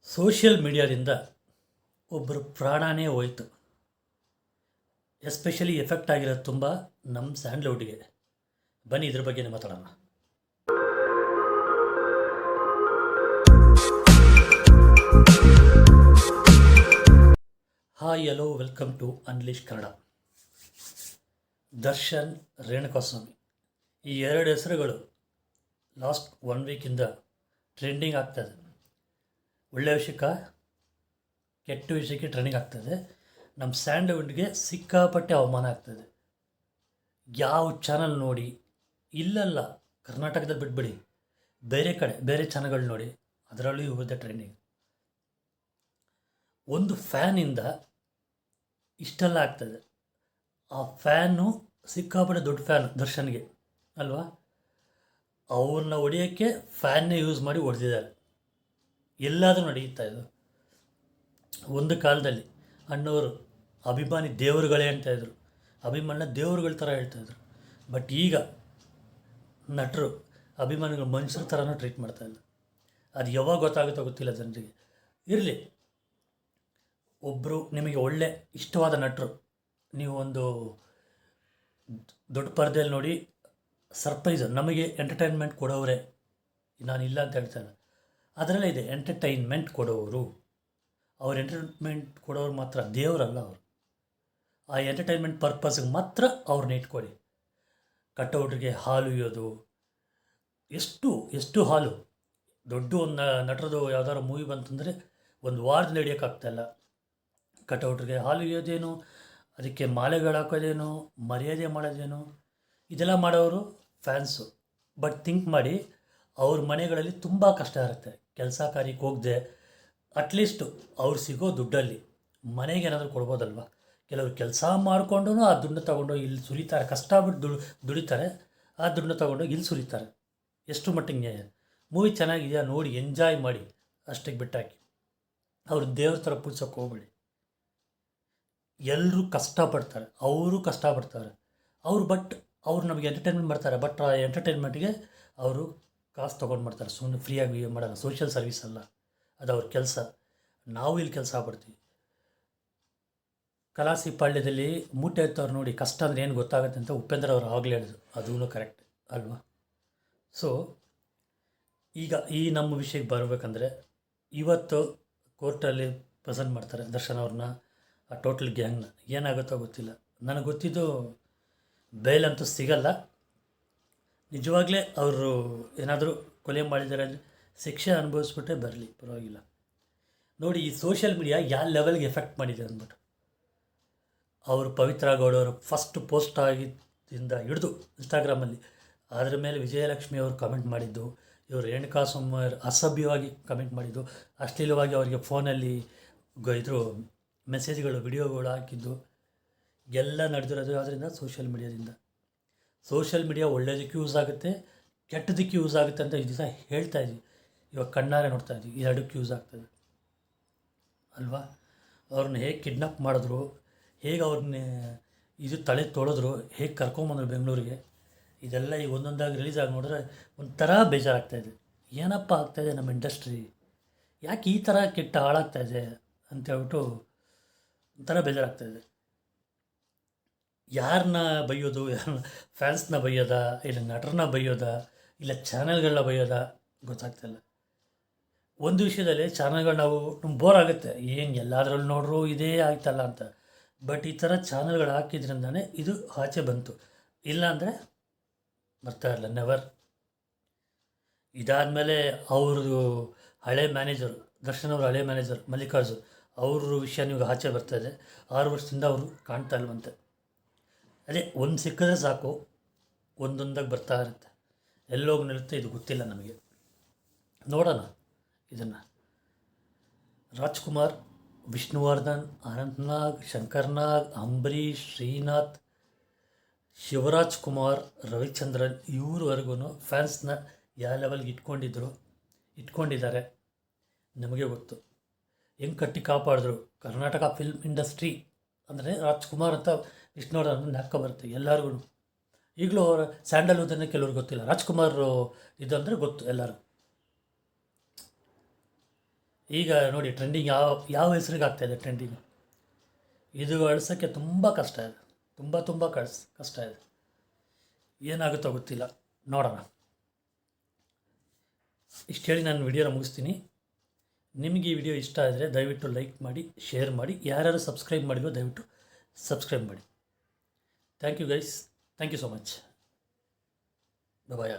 Social ಮೀಡಿಯಾದಿಂದ ಒಬ್ಬರು ಪ್ರಾಣನೇ ಹೋಯಿತು. Especially effect ಆಗಿರೋದು ತುಂಬ ನಮ್ಮ ಸ್ಯಾಂಡ್ಲ್ವುಡ್ಗೆ. ಬನ್ನಿ ಇದ್ರ ಬಗ್ಗೆನೇ ಮಾತಾಡೋಣ. Hi hello welcome to unleash Kannada. Darshan, Renukaswamy ಈ ಎರಡು ಹೆಸರುಗಳು ಲಾಸ್ಟ್ 1 ವೀಕಿಂದ ಟ್ರೆಂಡಿಂಗ್ ಆಗ್ತಾಯಿದೆ. ಒಳ್ಳೆಯ ವಿಷಯಕ್ಕೆ ಕೆಟ್ಟ ವಿಷಯಕ್ಕೆ ಟ್ರೆಂಡಿಂಗ್ ಆಗ್ತದೆ. ನಮ್ಮ ಸ್ಯಾಂಡ್ಲ್ವುಡ್ಗೆ ಸಿಕ್ಕಾಪಟ್ಟೆ ಅವಮಾನ ಆಗ್ತದೆ. ಯಾವ ಚಾನಲ್ ನೋಡಿ, ಇಲ್ಲಲ್ಲ ಕರ್ನಾಟಕದಲ್ಲಿ ಬಿಟ್ಬಿಡಿ, ಬೇರೆ ಕಡೆ ಬೇರೆ ಚಾನಲ್ಗಳು ನೋಡಿ, ಅದರಲ್ಲೂ ಇವ್ರದ್ದೇ ಟ್ರೆಂಡಿಂಗ್. ಒಂದು ಫ್ಯಾನಿಂದ ಇಷ್ಟೆಲ್ಲ ಆಗ್ತದೆ. ಆ ಫ್ಯಾನು ಸಿಕ್ಕಾಪಟ್ಟೆ ದೊಡ್ಡ ಫ್ಯಾನ್ ದರ್ಶನ್ಗೆ ಅಲ್ವಾ, ಅವ್ರನ್ನ ಹೊಡೆಯೋಕ್ಕೆ ಫ್ಯಾನ್ನೇ ಯೂಸ್ ಮಾಡಿ ಹೊಡೆದಿದ್ದಾರೆ. ಎಲ್ಲಾದರೂ ನಡೆಯುತ್ತಾ ಇದು. ಒಂದು ಕಾಲದಲ್ಲಿ ಅಣ್ಣವರು ಅಭಿಮಾನಿ ದೇವರುಗಳೇ ಅಂತಾಯಿದ್ರು, ಅಭಿಮಾನ ದೇವರುಗಳ ಥರ ಹೇಳ್ತಾಯಿದ್ರು. ಬಟ್ ಈಗ ನಟರು ಅಭಿಮಾನಿಗಳು ಮನುಷ್ಯರ ಥರನೂ ಟ್ರೀಟ್ ಮಾಡ್ತಾಯಿಲ್ಲ. ಅದು ಯಾವಾಗ ಗೊತ್ತಾಗುತ್ತೋ ಗೊತ್ತಿಲ್ಲ ಜನರಿಗೆ. ಇರಲಿ, ಒಬ್ಬರು ನಿಮಗೆ ಒಳ್ಳೆ ಇಷ್ಟವಾದ ನಟರು ನೀವು ಒಂದು ದೊಡ್ಡ ಪರದೆಯಲ್ಲಿ ನೋಡಿ ಸರ್ಪ್ರೈಸ್ ನಮಗೆ ಎಂಟರ್ಟೈನ್ಮೆಂಟ್ ಕೊಡೋರೆ, ನಾನಿಲ್ಲ ಅಂತ ಹೇಳ್ತಾಯಿಲ್ಲ, ಅದರಲ್ಲೇ ಇದೆ ಎಂಟರ್ಟೈನ್ಮೆಂಟ್ ಕೊಡೋರು. ಅವ್ರು ಎಂಟರ್ಟೈನ್ಮೆಂಟ್ ಕೊಡೋರು ಮಾತ್ರ ದೇವರಲ್ಲ. ಅವರು ಆ ಎಂಟರ್ಟೈನ್ಮೆಂಟ್ ಪರ್ಪಸ್ಗೆ ಮಾತ್ರ ಅವ್ರನ್ನ ಇಟ್ಕೊಳ್ಳಿ. ಕಟೌಟ್ಗೆ ಹಾಲು ಇಯೋದು, ಎಷ್ಟು ಹಾಲು. ದೊಡ್ಡ ಒಂದು ನಟರದು ಯಾವ್ದಾದ್ರು ಮೂವಿ ಬಂತಂದರೆ ಒಂದು ವಾರದಲ್ಲಿ ಹಿಡಿಯೋಕ್ಕಾಗ್ತಾಯಿಲ್ಲ. ಕಟೌಟ್ಗೆ ಹಾಲು ಇಯೋದೇನು, ಅದಕ್ಕೆ ಮಾಲೆಗಳು ಹಾಕೋದೇನು, ಮರ್ಯಾದೆ ಮಾಡೋದೇನು, ಇದೆಲ್ಲ ಮಾಡೋರು ಫ್ಯಾನ್ಸು. ಬಟ್ ಥಿಂಕ್ ಮಾಡಿ, ಅವ್ರ ಮನೆಗಳಲ್ಲಿ ತುಂಬ ಕಷ್ಟ ಇರುತ್ತೆ. ಕೆಲಸ ಕಾರ್ಯಕ್ಕೆ ಹೋಗದೆ ಅಟ್ಲೀಸ್ಟು ಅವ್ರು ಸಿಗೋ ದುಡ್ಡಲ್ಲಿ ಮನೆಗೆ ಏನಾದರೂ ಕೊಡ್ಬೋದಲ್ವ. ಕೆಲವರು ಕೆಲಸ ಮಾಡಿಕೊಂಡು ಆ ದುಡ್ಡನ್ನ ತೊಗೊಂಡು ಇಲ್ಲಿ ಸುರಿತಾರೆ, ಕಷ್ಟಪಟ್ಟು ದುಡಿತಾರೆ, ಆ ದುಡ್ಡನ್ನ ತೊಗೊಂಡು ಇಲ್ಲಿ ಸುರಿತಾರೆ. ಎಷ್ಟು ಮಟ್ಟಿಗೆ ಮೂವಿ ಚೆನ್ನಾಗಿದೆಯಾ ನೋಡಿ ಎಂಜಾಯ್ ಮಾಡಿ, ಅಷ್ಟಕ್ಕೆ ಬಿಟ್ಟಾಕಿ. ಅವ್ರು ದೇವ್ರ ಥರ ಪೂಜಿಸೋಕೆ ಹೋಗ್ಬೇಡಿ. ಎಲ್ಲರೂ ಕಷ್ಟಪಡ್ತಾರೆ, ಅವರು ಕಷ್ಟಪಡ್ತಾರೆ ಅವರು. ಬಟ್ ಅವ್ರು ನಮಗೆ ಎಂಟರ್ಟೈನ್ಮೆಂಟ್ ಮಾಡ್ತಾರೆ. ಬಟ್ ಆ ಎಂಟರ್ಟೈನ್ಮೆಂಟ್ಗೆ ಅವರು ಕಾಸು ತೊಗೊಂಡು ಮಾಡ್ತಾರೆ, ಸುಮ್ಮನೆ ಫ್ರೀಯಾಗಿ ಮಾಡೋಲ್ಲ. ಸೋಷಿಯಲ್ ಸರ್ವಿಸ್ ಅಲ್ಲ, ಅದು ಅವ್ರ ಕೆಲಸ. ನಾವು ಇಲ್ಲಿ ಕೆಲಸ ಪಡ್ತೀವಿ. ಕಲಾಸಿ ಪಾಳ್ಯದಲ್ಲಿ ಮೂಟೆ ಎತ್ತವ್ರು ನೋಡಿ ಕಷ್ಟ ಅಂದರೆ ಏನು ಗೊತ್ತಾಗುತ್ತೆ ಅಂತ ಉಪೇಂದ್ರ ಅವರು ಆಗಲೇ ಹೇಳಿದ್ರು. ಅದೂ ಕರೆಕ್ಟ್ ಅಲ್ವಾ. ಸೊ ಈಗ ಈ ನಮ್ಮ ವಿಷಯಕ್ಕೆ ಬರಬೇಕಂದ್ರೆ, ಇವತ್ತು ಕೋರ್ಟಲ್ಲಿ ಪ್ರೆಸೆಂಟ್ ಮಾಡ್ತಾರೆ ದರ್ಶನ್ ಅವ್ರನ್ನ, ಆ ಟೋಟಲ್ ಗ್ಯಾಂಗ್ನ. ಏನಾಗುತ್ತೋ ಗೊತ್ತಿಲ್ಲ. ನನಗೆ ಗೊತ್ತಿದ್ದು ಬೇಲಂತೂ ಸಿಗಲ್ಲ. ನಿಜವಾಗಲೇ ಅವರು ಏನಾದರೂ ಕೊಲೆ ಮಾಡಿದ್ದಾರೆ ಅಂದರೆ ಶಿಕ್ಷೆ ಅನುಭವಿಸ್ಬಿಟ್ಟೆ ಬರಲಿ, ಪರವಾಗಿಲ್ಲ. ನೋಡಿ, ಈ ಸೋಷಿಯಲ್ ಮೀಡಿಯಾ ಯಾವ ಲೆವೆಲ್ಗೆ ಎಫೆಕ್ಟ್ ಮಾಡಿದೆ ಅಂದ್ಬಿಟ್ಟು. ಅವರು ಪವಿತ್ರ ಗೌಡವರು ಫಸ್ಟ್ ಪೋಸ್ಟ್ ಆಗಿದ್ದರಿಂದ ಹಿಡಿದು ಇನ್ಸ್ಟಾಗ್ರಾಮಲ್ಲಿ ಅದರ ಮೇಲೆ ವಿಜಯಲಕ್ಷ್ಮಿ ಅವರು ಕಮೆಂಟ್ ಮಾಡಿದ್ದು, ಇವರು ರೇಣುಕಾಸ್ವಾಮಿ ಅಸಭ್ಯವಾಗಿ ಕಮೆಂಟ್ ಮಾಡಿದ್ದು, ಅಶ್ಲೀಲವಾಗಿ ಅವರಿಗೆ ಫೋನಲ್ಲಿ ಇದ್ರು ಮೆಸೇಜ್ಗಳು ವಿಡಿಯೋಗಳು ಹಾಕಿದ್ದು ಎಲ್ಲ ನಡೆದಿರೋದು ಅದರಿಂದ ಸೋಷಿಯಲ್ ಮೀಡಿಯಾದಿಂದ. ಸೋಷಿಯಲ್ ಮೀಡಿಯಾ ಒಳ್ಳೆಯದಕ್ಕೆ ಯೂಸ್ ಆಗುತ್ತೆ, ಕೆಟ್ಟದಕ್ಕೆ ಯೂಸ್ ಆಗುತ್ತೆ ಅಂತ ಈ ದಿವಸ ಹೇಳ್ತಾ ಇದ್ವಿ. ಇವಾಗ ಕಣ್ಣಾರೆ ನೋಡ್ತಾ ಇದ್ವಿ, ಎರಡಕ್ಕೆ ಯೂಸ್ ಆಗ್ತದೆ ಅಲ್ವಾ. ಅವ್ರನ್ನ ಹೇಗೆ ಕಿಡ್ನಾಪ್ ಮಾಡಿದ್ರು, ಹೇಗೆ ಅವ್ರನ್ನ ಇದು ತಲೆ ತೊಳೆದ್ರು, ಹೇಗೆ ಕರ್ಕೊಂಬಂದ್ರು ಬೆಂಗಳೂರಿಗೆ, ಇದೆಲ್ಲ ಈಗ ಒಂದೊಂದಾಗಿ ರಿಲೀಸ್ ಆಗಿ ನೋಡಿದ್ರೆ ಒಂಥರ ಬೇಜಾರಾಗ್ತಾಯಿದೆ. ಏನಪ್ಪ ಆಗ್ತಾಯಿದೆ ನಮ್ಮ ಇಂಡಸ್ಟ್ರಿ, ಯಾಕೆ ಈ ಥರ ಕೆಟ್ಟ ಹಾಳಾಗ್ತಾಯಿದೆ ಅಂತೇಳ್ಬಿಟ್ಟು ಒಂಥರ ಬೇಜಾರಾಗ್ತಾಯಿದೆ. ಯಾರನ್ನ ಬೈಯೋದು, ಯಾರನ್ನ ಫ್ಯಾನ್ಸ್ನ ಬೈಯೋದಾ, ಇಲ್ಲ ನಟರನ್ನ ಬೈಯೋದಾ, ಇಲ್ಲ ಚಾನಲ್ಗಳನ್ನ ಬೈಯೋದಾ ಗೊತ್ತಾಗ್ತಾಯಿಲ್ಲ. ಒಂದು ವಿಷಯದಲ್ಲಿ ಚಾನಲ್ಗಳು ನಮ್ಗೆ ಬೋರ್ ಆಗುತ್ತೆ, ಏನು ಎಲ್ಲದರಲ್ಲೂ ನೋಡ್ರು ಇದೇ ಆಗ್ತಲ್ಲ ಅಂತ. ಬಟ್ ಈ ಥರ ಚಾನಲ್ಗಳು ಹಾಕಿದ್ರಿಂದನೇ ಇದು ಆಚೆ ಬಂತು, ಇಲ್ಲಾಂದರೆ ಬರ್ತಾ ಇರಲ್ಲ, ನೆವರ್. ಇದಾದಮೇಲೆ ಅವ್ರದ್ದು ಹಳೆ ಮ್ಯಾನೇಜರು, ದರ್ಶನ್ ಅವ್ರ ಹಳೆ ಮ್ಯಾನೇಜರ್ ಮಲ್ಲಿಕಾರ್ಜುನ್, ಅವ್ರ ವಿಷಯ ನೀವು ಆಚೆ ಬರ್ತಾಯಿದೆ. 6 ವರ್ಷದಿಂದ ಅವರು ಕಾಣ್ತಾ ಇಲ್ವಂತೆ. ಅದೇ ಒಂದು ಸಿಕ್ಕಿದ್ರೆ ಸಾಕು, ಒಂದೊಂದಾಗಿ ಬರ್ತಾ ಇರುತ್ತೆ. ಎಲ್ಲೋಗಿ ನಿಲ್ಲುತ್ತೆ ಇದು ಗೊತ್ತಿಲ್ಲ ನಮಗೆ. ನೋಡೋಣ ಇದನ್ನು. ರಾಜ್ಕುಮಾರ್, ವಿಷ್ಣುವರ್ಧನ್, ಅನಂತ್ನಾಗ್, ಶಂಕರ್ನಾಗ್, ಅಂಬರೀಷ್, ಶ್ರೀನಾಥ್, ಶಿವರಾಜ್ ಕುಮಾರ್, ರವಿಚಂದ್ರನ್ ಇವ್ರವರೆಗೂ ಫ್ಯಾನ್ಸ್ನ ಯಾವ ಲೆವೆಲ್ಗೆ ಇಟ್ಕೊಂಡಿದ್ದಾರೆ ನಮಗೆ ಗೊತ್ತು. ಹೆಂಗೆ ಕಟ್ಟಿ ಕಾಪಾಡಿದ್ರು. ಕರ್ನಾಟಕ ಫಿಲ್ಮ್ ಇಂಡಸ್ಟ್ರಿ ಅಂದರೆ ರಾಜ್ಕುಮಾರ್ ಅಂತ ವಿಷ್ಣುವರ್ಧನ್ ನಾಲ್ಕ ಬರುತ್ತೆ ಎಲ್ಲರಿಗೂ. ಈಗಲೂ ಅವರ ಸ್ಯಾಂಡಲ್ವುಡ್ಡನ್ನು ಕೆಲವ್ರಿಗೆ ಗೊತ್ತಿಲ್ಲ. ರಾಜ್ಕುಮಾರ್ ಇದು ಅಂದರೆ ಗೊತ್ತು ಎಲ್ಲರೂ. ಈಗ ನೋಡಿ ಟ್ರೆಂಡಿಂಗ್ ಯಾವ ಹೆಸರಿಗೆ ಆಗ್ತಾಯಿದೆ ಟ್ರೆಂಡಿಂಗ್. ಇದು ಅಳಿಸೋಕ್ಕೆ ತುಂಬ ಕಷ್ಟ ಇದೆ, ತುಂಬ ಕಷ್ಟ ಇದೆ. ಏನಾಗುತ್ತೋ ಗೊತ್ತಿಲ್ಲ, ನೋಡೋಣ. ಇಷ್ಟು ಹೇಳಿ ನಾನು ವಿಡಿಯೋನ ಮುಗಿಸ್ತೀನಿ. ನಿಮಗೆ ಈ ವಿಡಿಯೋ ಇಷ್ಟ ಆದರೆ ದಯವಿಟ್ಟು ಲೈಕ್ ಮಾಡಿ, ಶೇರ್ ಮಾಡಿ. ಯಾರ್ಯಾರು ಸಬ್ಸ್ಕ್ರೈಬ್ ಮಾಡಿಲ್ವೋ ದಯವಿಟ್ಟು ಸಬ್ಸ್ಕ್ರೈಬ್ ಮಾಡಿ. Thank you guys, thank you so much. Bye.